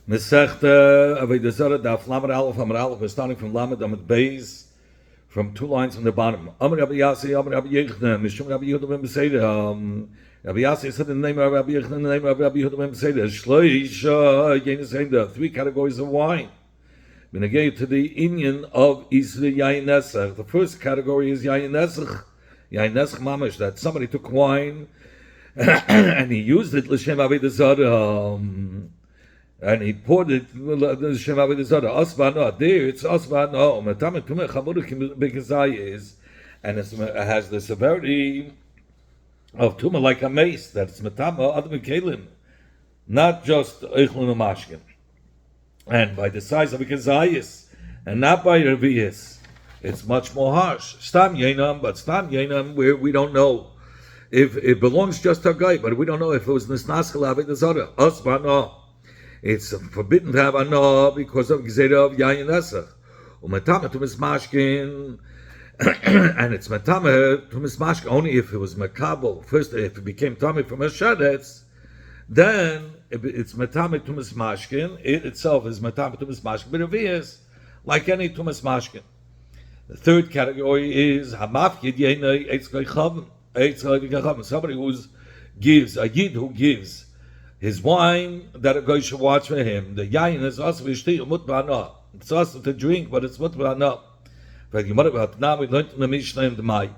Mesechta Avoda Zara Daf Lamed Aleph Amar Aleph. We're starting from Lamed Amud Beis, from 2 lines from the bottom. Amar Rabbi Yasi, Amar Rabbi Yechna, Mishum Rabbi Yehuda ben Beseida. Rabbi Yasi said in the name of Rabbi Yechna, in the name of Rabbi Yehuda ben Beseida. Shloisha, again is saying the 3 categories of wine. When again to the Inyan of Isra Yayin Nesach. The first category is Yayin Nesach. Yayin Nesach Mamash, that somebody took wine and he used it L'Shem Avoda Zara. And he poured it the Shem Avoda Zara. Asvana, there it's Asvana. Matame Tumeh Chamurik Bekazai is, and it has the severity of Tumah like a mace, that it's Matama Adam Kalim, not just Eichlun Mashkin. And by the size of a Kazayis, and not by Revius, it's much more harsh. Stam Yenam, but Stam Yenam, where we don't know if it belongs just to a guy, but we don't know if it was Nisnaskal Avoda Zara. Asvana. It's forbidden to have anah because of Gzera of Yayin Nesach. Umatama to mismashkin, and it's matama to mismashkin only if it was makabel. First, if it became tummy from a shadetz, then it's matama to mismashkin. It itself is matama to mismashkin, but it is like any to mismashkin. The third category is hamafkid yenei eitzkei chavim. Somebody who gives, a yid who gives his wine that a guy should watch for him. The yayin is also mutbana. It's also to drink, but it's mutbana. Now we learned in the Mishnah in the Mai.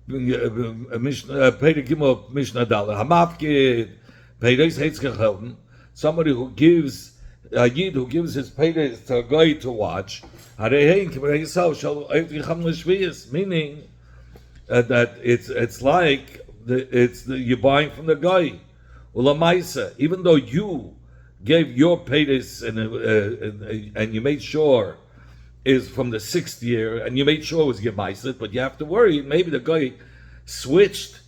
Peter Gimel Mishnah Dala. Hamafkid Peres Heitzkechelden. Somebody who gives a yid who gives his Peres to a guy to watch. Meaning that it's like you're buying from the guy. Even though you gave your paydays and you made sure is from the 6th year, and you made sure it was Gemaiset, but you have to worry, maybe the guy switched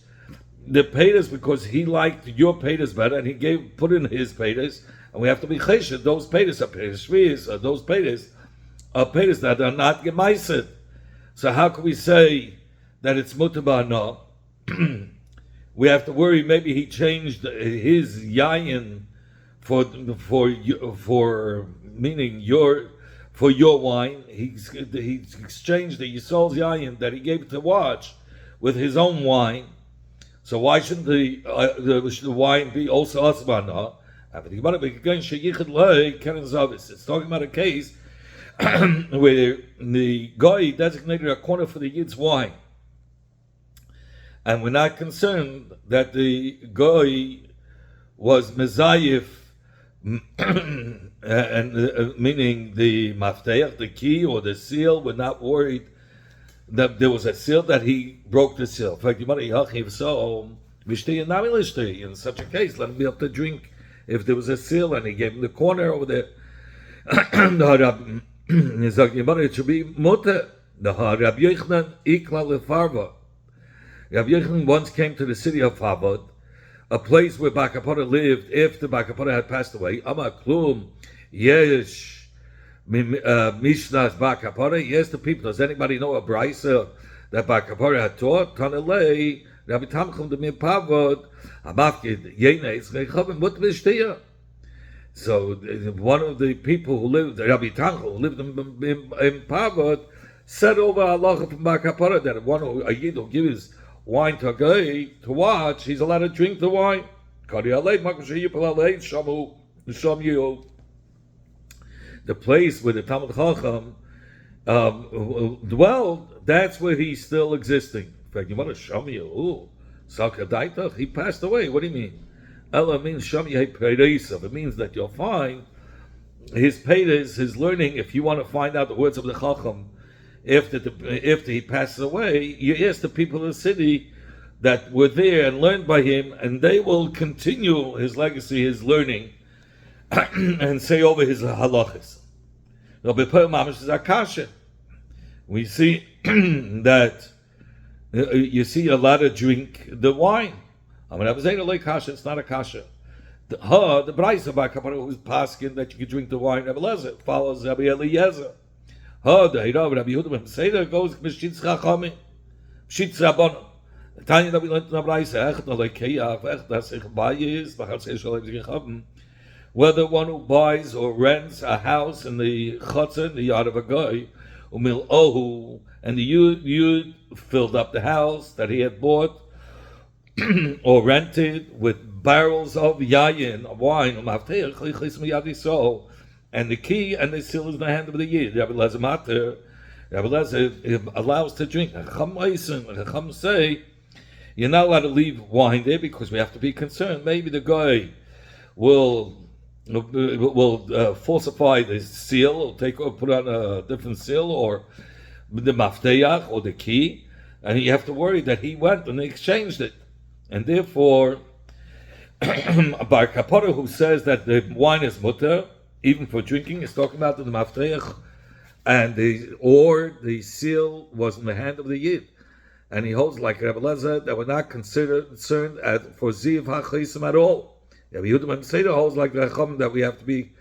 the paydays because he liked your paydays better, and he put in his paydays, and we have to be chesed. Those paydays are paydays shvius, or those paydays are paydays that are not Gemaiset. So how can we say that it's mutabah? We have to worry. Maybe he changed his yayin for your wine. He exchanged the Yisol's yayin that he gave to watch with his own wine. So why shouldn't the wine be also asbana? It's talking about a case where the guy designated a corner for the yid's wine. And we're not concerned that the goy was mezayif, and meaning the mafteach, the key or the seal. We're not worried that there was a seal that he broke the seal. In fact, in such a case, let him be able to drink if there was a seal and he gave him the corner over there. It should be mutter. The Rabbi Yochanan ikla lefarva. Rabbi Yechon once came to the city of Avoda, a place where Bakapara lived after Bakapara had passed away. Amar klum yesh mishnas Bakapara. Yes, the people. Does anybody know a brisa that Bakapara had taught? Tanelei Rabbi Tamchum de Mipavod Amafkid Yenes Rechavim Mut V'Shtiya. So one of the people who lived, Rabbi Tamchum, who lived in Pavod, said over halacha from Bakapara that a yid who gives wine to a guy to watch, he's allowed to drink the wine. The place where the Talmud Chacham dwelled, that's where he's still existing. In fact, you want to show me he passed away. What do you mean? Ella means it means that you'll find his peiros, his learning. If you want to find out the words of the Chacham after he passes away, you ask the people of the city that were there and learned by him, and they will continue his legacy, his learning, and say over his halachas. We see that you see a lot of drink the wine. It's not a kasha. The Braisa Bakapara who's paskin that you can drink the wine. Rabbi follows Rabbi Eliezer. The Rabbi Yehuda ben Beseida goes Mishitz Chachamim, Mishitz Rabbanon. The Tanya that we learned in the Braisa, Ech no lekeyav, Ech das ich bayis, Bachatz Eshol Ech Chachamim. whether one who buys or rents a house in the chutzah, in the yard of a guy, umil ohu, and the yud filled up the house that he had bought or rented with barrels of yayin, of wine, and the key and the seal is in the hand of the yid. Rabbi Lezer Mater, Rabbi Lezer allows to drink. Chacham say, you're not allowed to leave wine there because we have to be concerned. Maybe the guy will falsify the seal, or put on a different seal, or the mafteach, or the key, and you have to worry that he went and they exchanged it. And therefore, Bar Kapara, who says that the wine is mutter, even for drinking, is talking about the mafteach, and the seal was in the hand of the yid. And he holds like Rabbi Lezer that we're not concerned for ziv hachisim at all. Rabbi Yehuda ben Seder holds like Racham that we have to be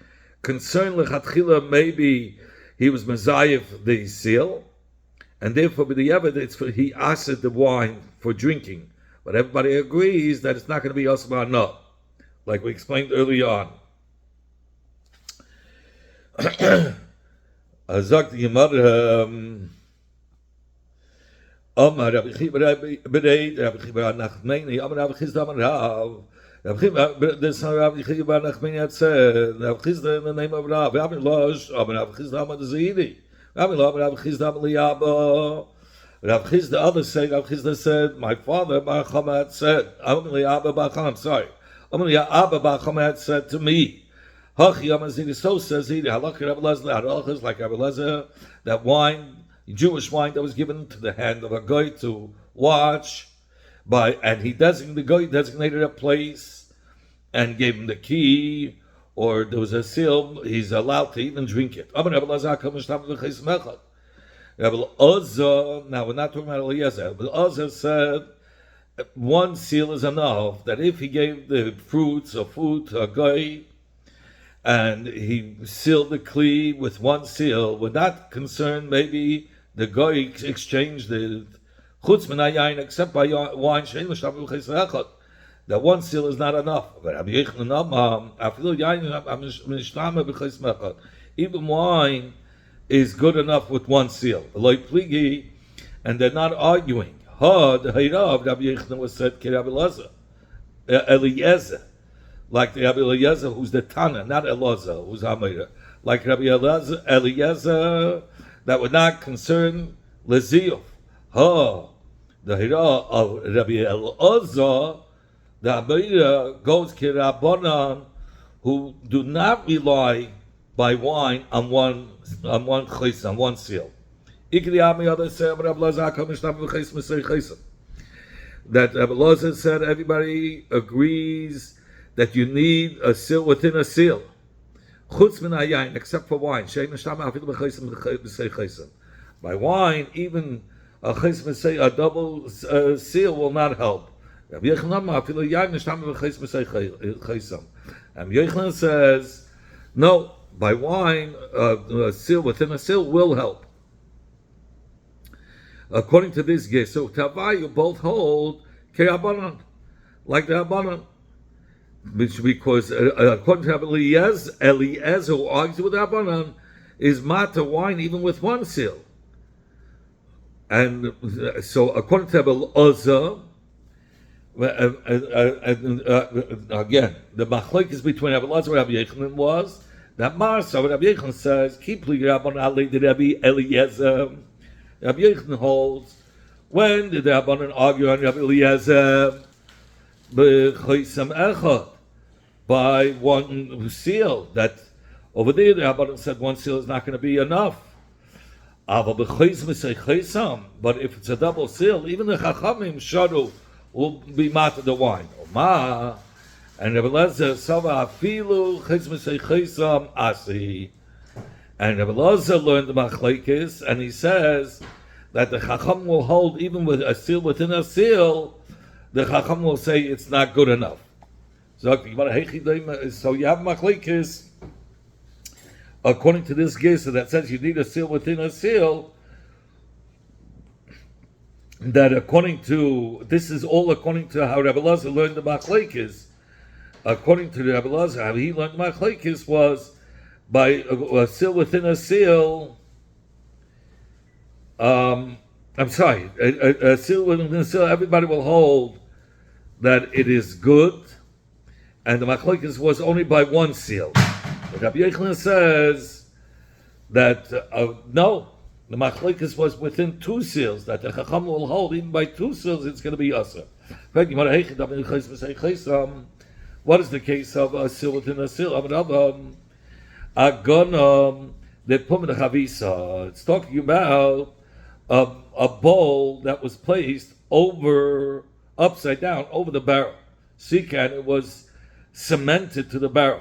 concerned lechatchila. Maybe he was mezayev the seal, and therefore with the evidence he asked the wine for drinking. But everybody agrees that it's not going to be osma no, like we explained early on. Azak the Yemad. Omar Rabbi Chiba B'Rei Rabbi Chiba Nachmeni Omar Rabbi Chizda Omar Rav Rabbi Chiba the son of Rabbi Chiba Nachmeni had said Rabbi Chizda in the name of Rav Rabbi Losh Omar Rabbi Chizda Omar Zayidi Rabbi Losh Rabbi Chizda Omar Liyaba Rabbi Chizda others say Rabbi Chizda said my father Bar Chama had said Omar Liyaba Bar Chama I'm sorry Omar Liyaba Bar Chama had said to me Hachi Omar Zayidi so says he Halakha Rabbi Lezer Halachas like Rabbi Lezer that wine Jewish wine that was given to the hand of a guy to watch and the guy designated a place and gave him the key, or there was a seal, he's allowed to even drink it. Now we're not talking about Eliezer, but Eliezer said one seal is enough, that if he gave the fruits or food to a guy and he sealed the kli with one seal, we're not concerned maybe the guy exchanged the chutz min hayayin except by wine shein l'shtav b'chesed echad. That one seal is not enough. Even wine is good enough with one seal. And they're not arguing. The Hayrav Rabbi Yechon was said ki Rabbi Eliezer, like Rabbi Eliezer who's the Tana, not Elazar who's Hamayra. Like Rabbi Eliezer that would not concern Leziyov. The Hira of Rabbi Elazar, the Abayra goes Kirabanan, who do not rely by wine on one chais, on one seal. That Rabbi Elazar said everybody agrees that you need a seal within a seal. Chutz min hayayin, except for wine. By wine, even a double seal will not help. And Yochanan says, no, by wine, a seal within a seal will help. According to this case, so Tavayu both hold Ke'abanan, like the Abanan. Because according to Eliezer, who argues with Abanan, is mata wine even with one seal. And so according to Eliezer, again, the machlokes between Eliezer and Rabbi Yechanan was that Marsa, Rabbi Yechanan says, keep Rabban Ali the Rabbi Eliezer. Rabbi Yechanan holds, when did the Rabbanan argue on Rabbi Eliezer? B'choisam echad, by one seal. That over there the Rabbanan said one seal is not going to be enough. But if it's a double seal, even the Chachamim Sharu will be mat the wine. And Rabbi Eliezer Sava Afilu Chizmisei Chesam Asi. And Rabbi Eliezer learned the machlekes, and he says that the Chacham will hold even with a seal within a seal. The Chacham will say it's not good enough. So you have machlekes according to this gesa that says you need a seal within a seal. That according to this is all according to how Rabbi Eliezer learned the machlekes. according to the Rebbe Lazar, how he learned machlekes was by a seal within a seal. I'm sorry, a seal within a seal. Everybody will hold that it is good, and the machlekes was only by one seal. But Rabbi Yochanan says that no, the machlekes was within two seals. That the Chacham will hold even by two seals, it's going to be asur. What is the case of a seal within a seal? It's talking about a bowl that was placed upside down over the barrel. Sikan, it was cemented to the barrel.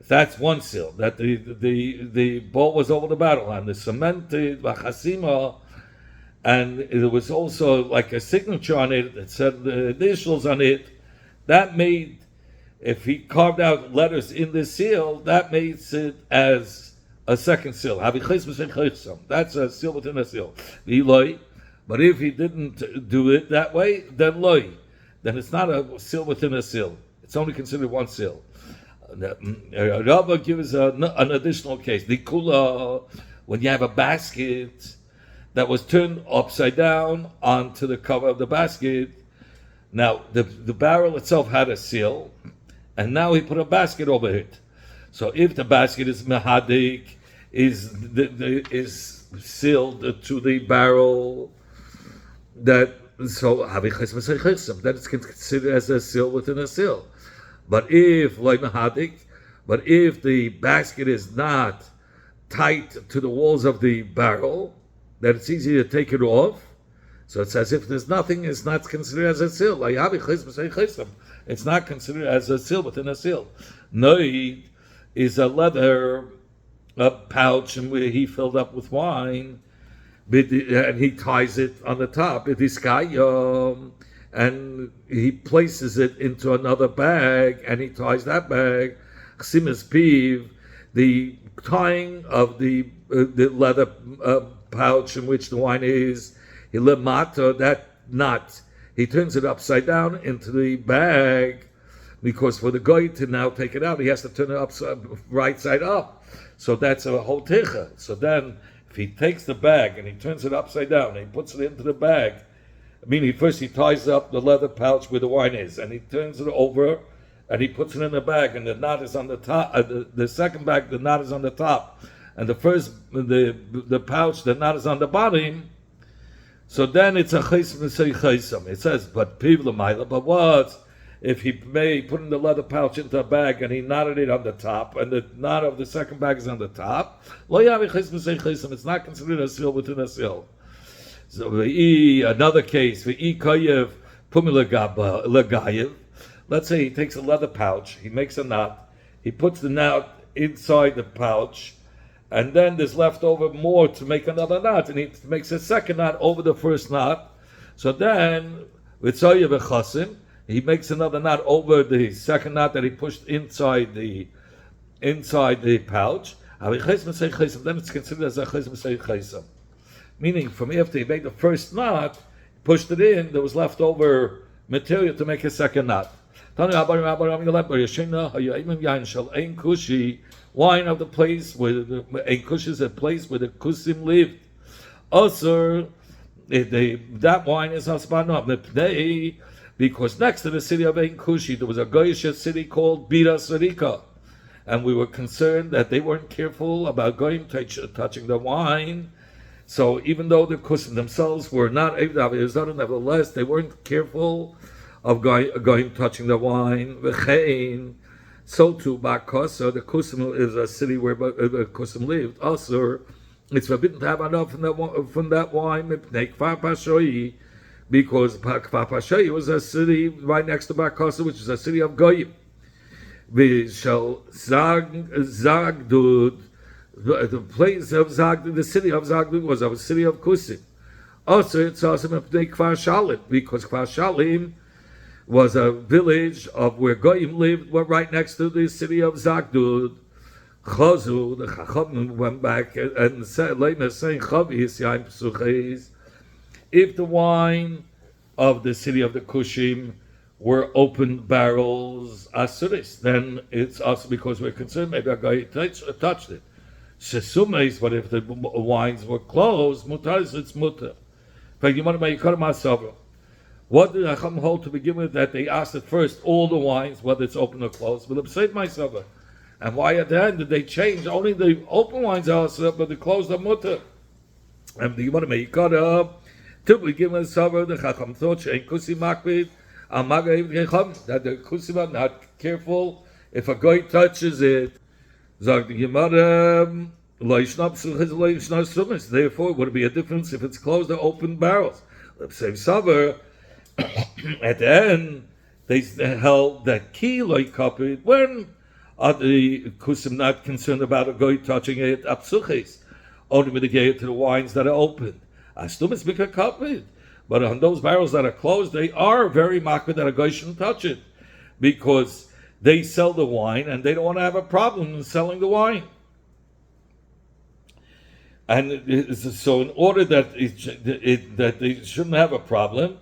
That's one seal. That the bowl was over the barrel and the cemented v'chasima, and there was also like a signature on it that said the initials on it. That made, if he carved out letters in the seal, that makes it as a second seal. That's a seal within a seal. But if he didn't do it that way, then it's not a seal within a seal. It's only considered one seal. Rava gives an additional case. The kula, when you have a basket that was turned upside down onto the cover of the basket. Now, the barrel itself had a seal, and now he put a basket over it. So if the basket is mehadik, is sealed to the barrel, then it's considered as a seal within a seal. But if the basket is not tight to the walls of the barrel, then it's easy to take it off. So it's as if there's nothing, it's not considered as a seal. It's not considered as a seal within a seal. Noid is a leather pouch in where he filled up with wine, and he ties it on the top. And he places it into another bag, and he ties that bag. Chsimis piv, the tying of the leather pouch in which the wine is, hilemata, that knot, he turns it upside down into the bag, because for the guy to now take it out, he has to turn it right side up. So that's a whole ticha. So then, if he takes the bag and he turns it upside down, and he puts it into the bag, he ties up the leather pouch where the wine is, and he turns it over, and he puts it in the bag, and the knot is on the top. The second bag, the knot is on the top, and the first, the pouch, the knot is on the bottom. So then it's a chesam. It says, but what if he put in the leather pouch into a bag and he knotted it on the top, and the knot of the second bag is on the top? It's not considered a seal within a seal. So another case, let's say he takes a leather pouch, he makes a knot, he puts the knot inside the pouch, and then there's left over more to make another knot, and he makes a second knot over the first knot. So then, he makes another knot over the second knot that he pushed inside the pouch. Then it's considered as a chesam. Meaning, from after he made the first knot, pushed it in, there was left over material to make a second knot. Wine of the place where Ein Kush is a place where the Kusim lived. Also, that wine is Hasbanah. Because next to the city of Ein Kushi, there was a Goyish city called Bira Sarika. And we were concerned that they weren't careful about going touching the wine. So even though the Kusim themselves were not Eiv, nevertheless, they weren't careful of going touching the wine. So too, Bakosa, the Kusim is a city where the Kusim lived. Also, it's forbidden to have enough from that wine, because Kfar Pashoyi was a city right next to Bakosa, which is a city of Goyim. We shall Zagdud, the place of Zagdud, the city of Zagdud was a city of Kusim. Also, it's also Kfar Shalim, because Kfar Shalim was a village of where Goyim lived, were right next to the city of Zagdud. Chazu, the Chacham went back and said, saying, if the wine of the city of the Kushim were open barrels asuris, then it's also because we're concerned maybe a guy touched it. Shesumes, but if the wines were closed, mutaris, it's mutar. What did Acham hold to begin with? That they asked at first all the wines, whether it's open or closed. But save myself. And why at the end did they change? Only the open wines are also, but the closed are mutter. And the Gemara Meikara, to begin with, the Chacham thought she'en kusi makbid, that the kusim are not careful. If a guy touches it, Zag the Gemara, therefore, would it be a difference if it's closed or open barrels? Let's say Saber. At the end, they held that key like copied when are the kusim not concerned about a guy touching it? Apsuches only mitigated to the wines that are open. Astumis become copied, but on those barrels that are closed, they are very makbid that a guy shouldn't touch it because they sell the wine and they don't want to have a problem in selling the wine. And so, in order that that they shouldn't have a problem,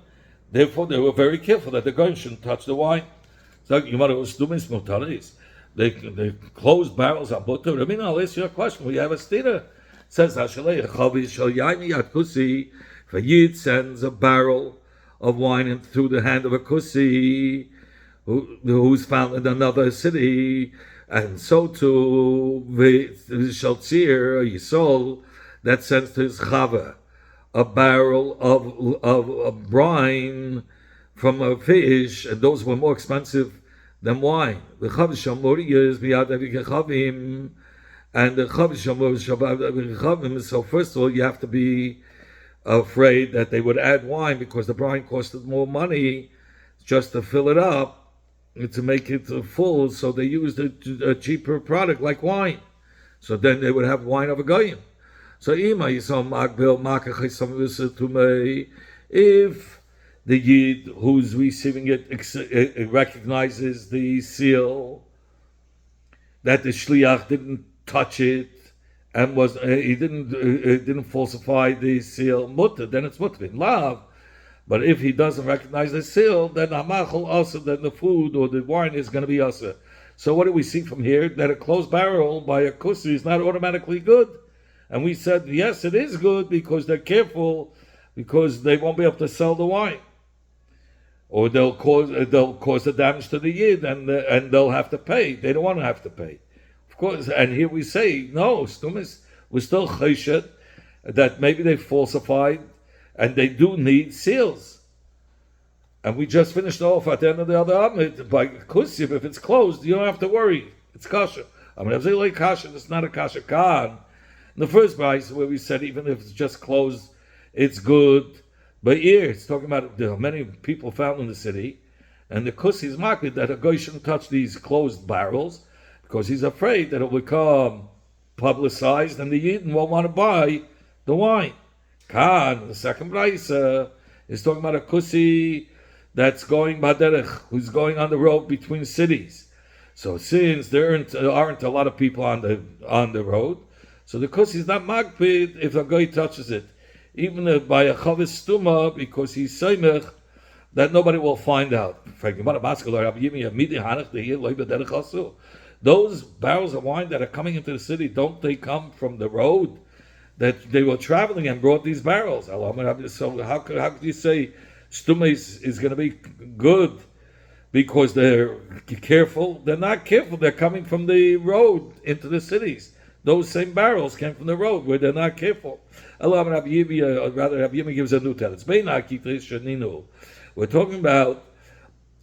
therefore they were very careful that the guy shouldn't touch the wine. So you might have they closed barrels on butter. I mean, I'll ask you a question. We have a stira. Says if a yid sends a barrel of wine in through the hand of a kusi who's found in another city, and so too the shaltzir yisol that sends to his chava a barrel of brine from a fish, and those were more expensive than wine. The chav shamori is biyad avikachavim, and the chav shamori shabbat avikachavim. So first of all, you have to be afraid that they would add wine because the brine costed more money just to fill it up, to make it full. So they used a cheaper product like wine. So then they would have wine of a goyim. So if the yid who's receiving it recognizes the seal, that the shliach didn't touch it and he didn't falsify the seal mutter, then it's mutter in lav. But if he doesn't recognize the seal, then amachol also, then the food or the wine is going to be also. So what do we see from here? That a closed barrel by a kusi is not automatically good. And we said, yes, it is good because they're careful, because they won't be able to sell the wine. Or they'll cause the damage to the yid, and they'll have to pay. They don't want to have to pay. Of course, and here we say, no, Stumis, we're still chesed, that maybe they falsified, and they do need seals. And we just finished off at the end of the other Amid by Kusib. If it's closed, you don't have to worry. It's kasha. I mean, if they like kasha, it's not a kasha kan. In the first price, where we said even if it's just closed, it's good. But here, it's talking about there are many people found in the city, and the kusi is market that a guy shouldn't touch these closed barrels because he's afraid that it will become publicized and the Yidden won't want to buy the wine. Khan, the second price, is talking about a kusi that's going baderech, who's going on the road between cities. So since there aren't a lot of people on the road, so the kusi is not magpid if a guy touches it, even if by a chavis stuma, because he's seimech that nobody will find out. Those barrels of wine that are coming into the city, don't they come from the road that they were traveling and brought these barrels? So how could you say stuma is going to be good because they're careful? They're not careful. They're coming from the road into the cities. Those same barrels came from the road where they're not careful. Rabbi Yimi gives a new tell. We're talking about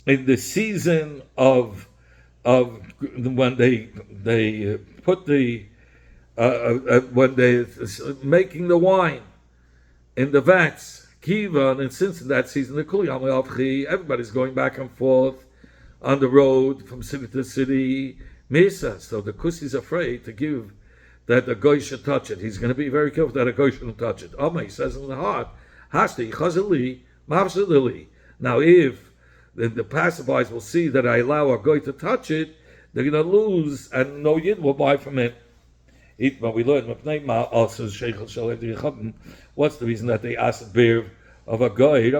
in the season of when they put the when they making the wine in the vats, kiva, and since in that season everybody's going back and forth on the road from city to city. Mesa, so the kusi is afraid to give that a goy should touch it. He's going to be very careful that a goy shouldn't touch it. He says in the heart, Hasti, Chazali, Mavsadili. Now, if the passerbys will see that I allow a goy to touch it, they're going to lose, and no yid will buy from it. We learn, what's the reason that they asked Beer of a guy,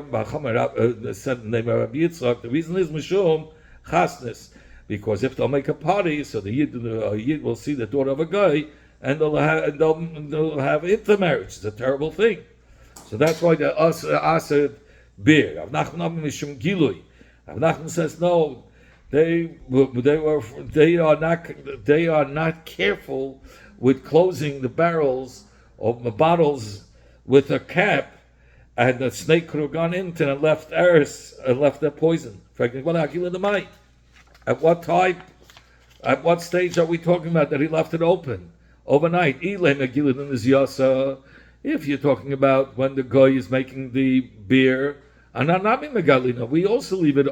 said the name of Rabbi Yitzchak, the reason is Mishum Chasnis. Because if they'll make a party, so the Yid will see the daughter of a guy, and they'll have intermarriage. It's a terrible thing. So that's why the Asad beer. Rav Nachman Mishum Gilui. Rav Nachman says no. They are not careful with closing the barrels of the bottles with a cap, and the snake could have gone into and left errors and left their poison. At what time? At what stage are we talking about that he left it open overnight? If you're talking about when the guy is making the beer, we also leave it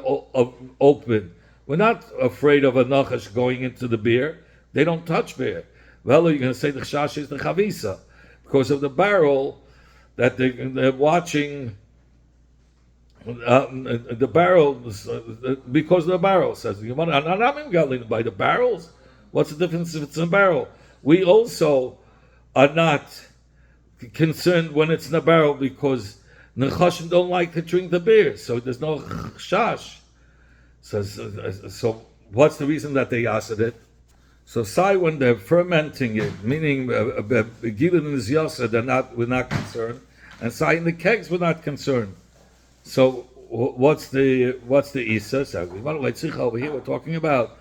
open. We're not afraid of a nachash going into the beer. They don't touch beer. Well, you're going to say the chash is the chavisa because of the barrel that they're watching. The barrels, because of the barrel, says the Gemara. By the barrels, what's the difference if it's a barrel? We also are not concerned when it's in a barrel because nechashim don't like to drink the beer, so there's no chash. So what's the reason that they asked it? So say when they're fermenting it, meaning gilin is yasa, we're not concerned, and say in the kegs we're not concerned. So what's the isa? So over here we're talking about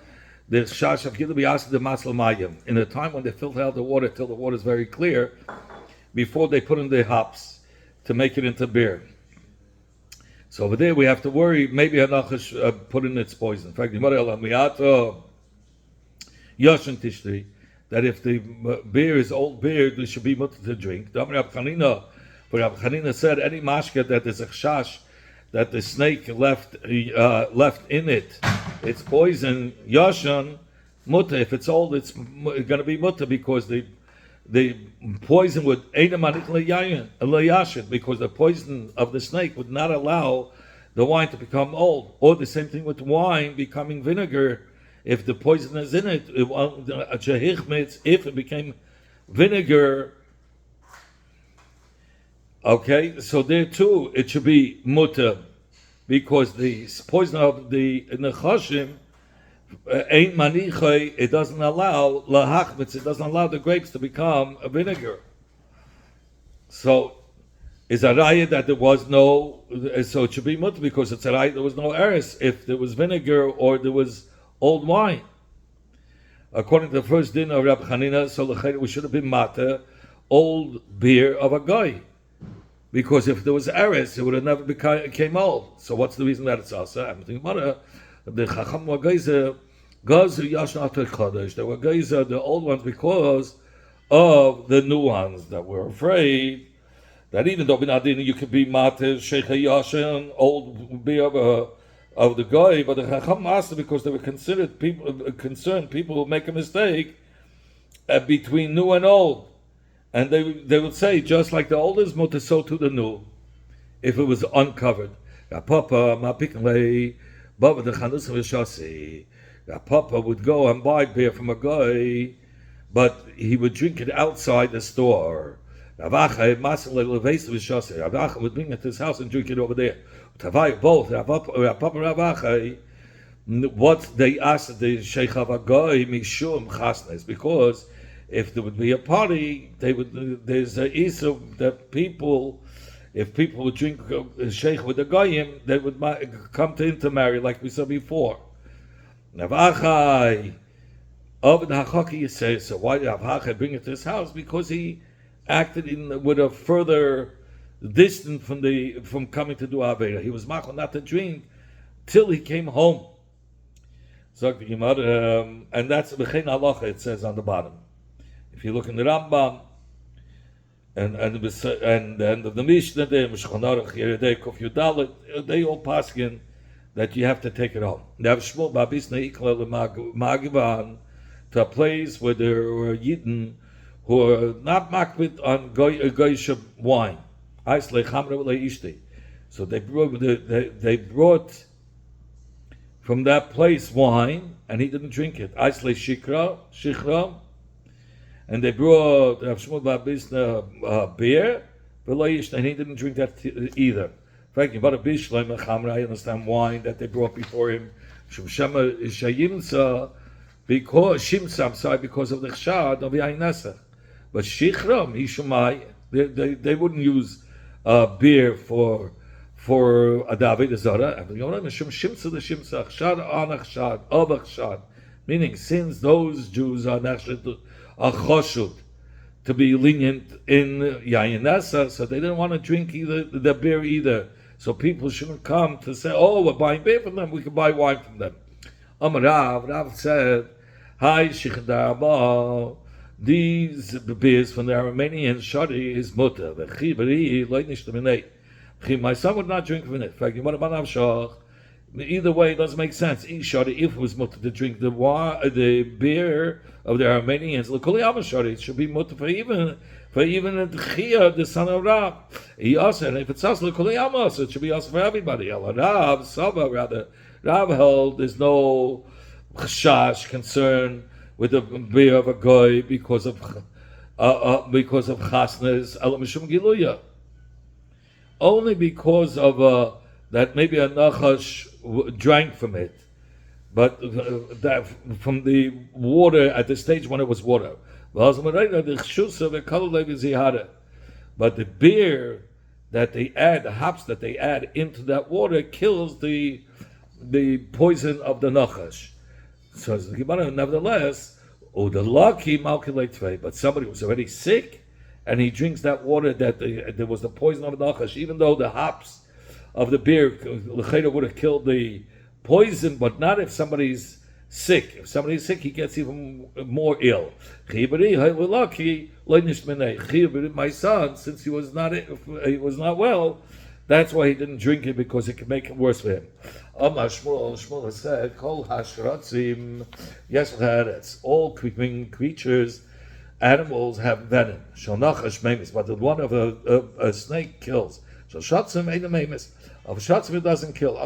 the shash of gilin biyasa the masal mayim in a time when they filter out the water till the water is very clear, before they put in the hops to make it into beer. So over there we have to worry. Maybe hanachash put in its poison. In fact, Yoshin Tishtri, that if the beer is old beer, there should be mutter to drink. But Rabbi Chanina said any mashka that is a chash, that the snake left in it, it's poison. Yoshin mutter. If it's old, it's going to be mutter because the poison would because the poison of the snake would not allow the wine to become old. Or the same thing with wine becoming vinegar. If the poison is in it, if it became vinegar, okay, so there too it should be mutter, because the poison of the nechashim ain't manichai. It doesn't allow lahachmitz. It doesn't allow the grapes to become a vinegar. So is a raya that there was no. So it should be mutter because it's a raya there was no eris if there was vinegar or there was old wine. According to the first din of Rabbi Chanina, so we should have been mata old beer of a guy, because if there was eris, it would have never became old. So what's the reason that it's asa? I'm thinking about the chacham wagayze gazu yashna chodesh. There were gayze the old ones because of the new ones that were afraid that even though binadin you could be mata sheikha yashin old beer of the guy, but the chacham asked because they were concerned people who make a mistake between new and old, and they would say just like the old is mutter, so to the new, if it was uncovered. Papa would go and buy beer from a guy, but he would drink it outside the store. Ravacha would bring it to his house and drink it over there. Both what they asked the Sheikh Avagoy Mishum Chasnes, because if there would be a party, there's a issue that if people would drink Sheikh with the Goyim, they would come to intermarry, like we said before. Navachai of the Hachaki says, so why did Avachai bring it to his house? Because he acted with a further distance from coming to do Avoda. He was machal not to drink till he came home. So and that's b'chein halacha. It says on the bottom. If you look in the Rambam and the Mishnah there, Mishkan Aruch Yeridei Kuf Yudalet, they all paskin that you have to take it home. They have Shmuel Babisna Ikla Magivan to a place where there were Yidden who are not makbid on goyish wine. So they brought from that place wine, and he didn't drink it. Shikra, and they brought Rav Shmuel Babisna beer, and he didn't drink that either. Thank you. But a bishleim chamra, I understand wine that they brought before him. Shema shayimsa, because shimsa, I'm sorry, because of the chshad of yain nesach. But shichram, hishumai, they wouldn't use beer for a Avoda zara. Shimsa the shimsa, chshad on a chshad, of a chshad. Meaning, since those Jews are actually a choshut, to be lenient in yain nesach, so they didn't want to drink either the beer either. So people shouldn't come to say, "Oh, we're buying beer from them. We can buy wine from them." Rav said, "Hi, Shichadar, these beers from the Armenian shari is mutter. My son would not drink from it. Either way, it doesn't make sense. If it was mutter to drink the beer of the Armenians, it should be mutter for even the son of Rab. He also, and if it's us, it should be us for everybody. Rab, Saba, rather. Rab held there's no chashash, concern with the beer of a goy because of chasnas, alamishum giluya. Only because of that maybe a nachash drank from it, but that from the water at the stage when it was water. But the beer that they add, the hops that they add into that water, kills the poison of the nachash. So the Gemara, nevertheless, but somebody was already sick, and he drinks that water that there was the poison of the nachash, even though the hops of the beer would have killed the poison, but not if somebody's sick. If somebody's sick, he gets even more ill. My son, since he was not well, that's why he didn't drink it, because it could make it worse for him. Shmuel said, "Kol hashratzim yes, all creeping creatures, animals have venom. Shalnachash memis, but the one of a snake kills. Shalshatzim ain't a memis. Of shatzim it doesn't kill."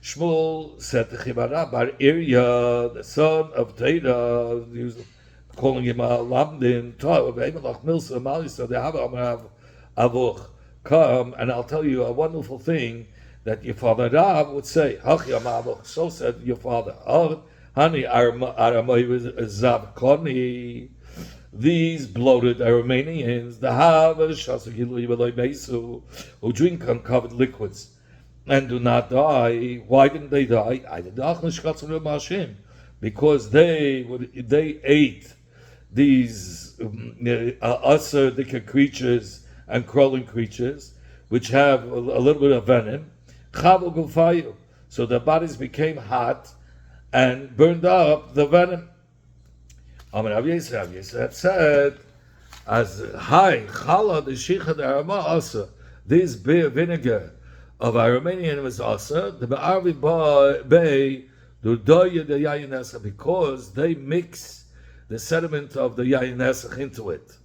Shmuel said to Chibara bar Irya, the son of Teda, he was calling him a lamdin, so they have avuch. Come and I'll tell you a wonderful thing that your father Rav would say. So said your father. These bloated Armenians, the who drink uncovered liquids and do not die. Why didn't they die? Because they ate these usher creatures and crawling creatures, which have a little bit of venom. So their bodies became hot and burned up the venom. Rav Yisrael said, as high chala the shicha the arama also, this beer vinegar of Armenian was also the be'arvi bay the doya the yayin nesach, because they mix the sediment of the yayin nesach into it.